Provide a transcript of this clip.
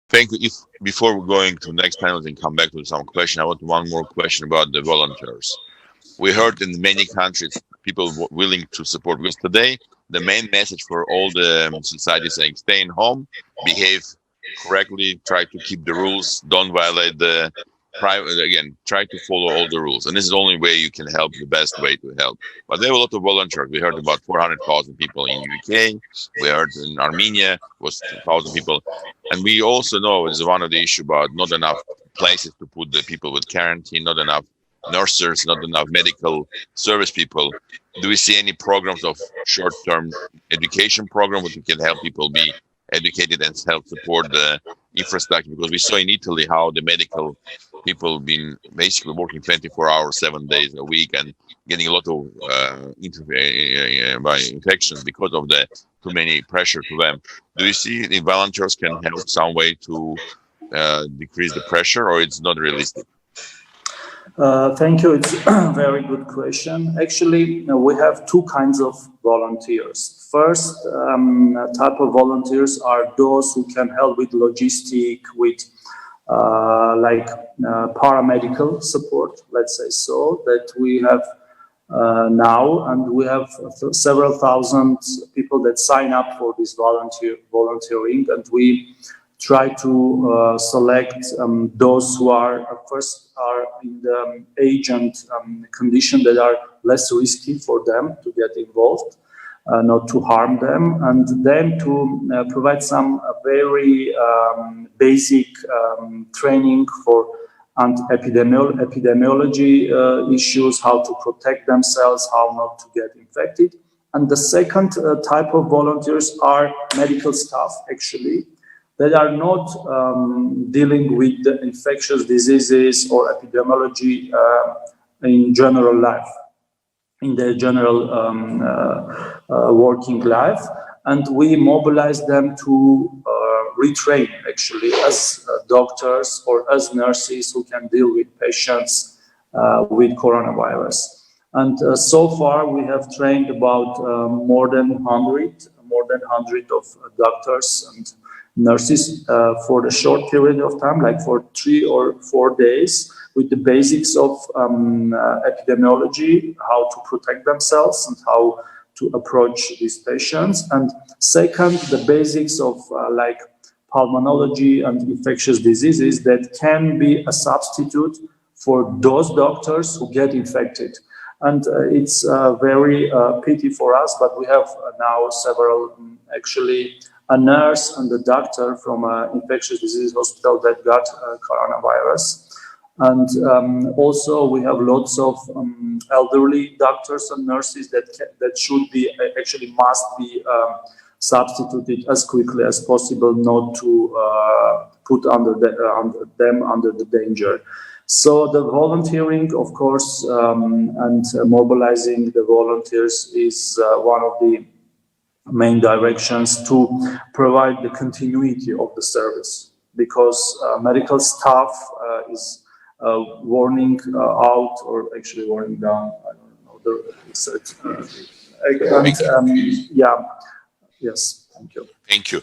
Thank you. If before we're going to the next panel and come back to some question, I want one more question about the volunteers. We heard in many countries people willing to support, because today the main message for all the society saying stay in home, behave correctly, try to keep the rules, don't violate the private, again, try to follow all the rules. And this is the only way you can help, the best way to help. But there are a lot of volunteers. We heard about 400,000 people in UK. We heard in Armenia was 2,000 people. And we also know it's one of the issue about not enough places to put the people with quarantine, not enough nurses, not enough medical service people. Do we see any programs of short-term education program which can help people be educated and help support the infrastructure? Because we saw in Italy how the medical people been basically working 24 hours, 7 days a week, and getting a lot of by infections because of the too many pressure to them. Do you see the volunteers can help some way to decrease the pressure, or it's not realistic? Thank you. It's a very good question. Actually, we have two kinds of volunteers. First type of volunteers are those who can help with logistic, with paramedical support, let's say so, that we have now, and we have several thousand people that sign up for this volunteering, and we try to select those who are in the age and condition that are less risky for them to get involved, not to harm them, and then to provide some very basic training for epidemiology issues, how to protect themselves, how not to get infected. And the second type of volunteers are medical staff, actually, that are not dealing with the infectious diseases or epidemiology in general life, in their general working life. And we mobilize them to retrain, actually, as doctors or as nurses who can deal with patients with coronavirus. And so far, we have trained about more than 100 of doctors and nurses for a short period of time, like for 3 or 4 days, with the basics of epidemiology, how to protect themselves and how to approach these patients. And second, the basics of pulmonology and infectious diseases that can be a substitute for those doctors who get infected. And it's very pity for us, but we have now several, actually, a nurse and a doctor from an infectious disease hospital that got coronavirus. And also we have lots of elderly doctors and nurses that should be, actually must be substituted as quickly as possible, not to put them under the danger. So the volunteering, of course, and mobilizing the volunteers is one of the main directions to provide the continuity of the service, because medical staff is warning out, or actually warning down, I don't know the exact. Yes, thank you. Thank you.